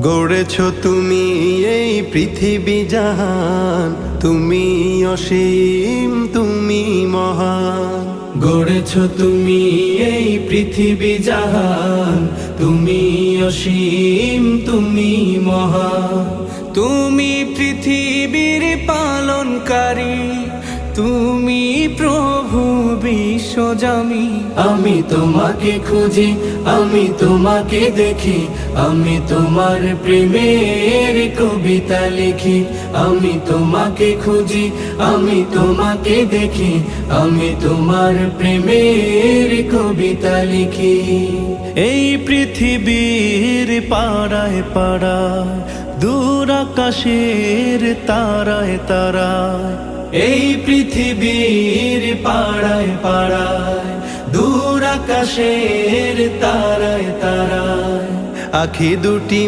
গড়েছ তুমি এই পৃথিবী জাহান, তুমি অসীম তুমি মহান। গড়েছ তুমি এই পৃথিবী জাহান, তুমি অসীম তুমি মহান। তুমি পৃথিবীর পালনকারী, তুমি প্রভু বিশ্বজামি। আমি তোমাকে খুঁজি, আমি তোমাকে দেখি, আমি তোমার প্রেমের কবিতা লিখি। আমি তোমাকে খুঁজি, আমি তোমাকে দেখি, আমি তোমার প্রেমের কবিতা লিখি। এই পৃথিবীর পাড়ায় পাড়ায়, দূর আকাশের তারায় তারায়, এই পৃথিবীর পাড়ায় পাড়ায়, দূর আকাশের তারায় তারায়, আখি দুটি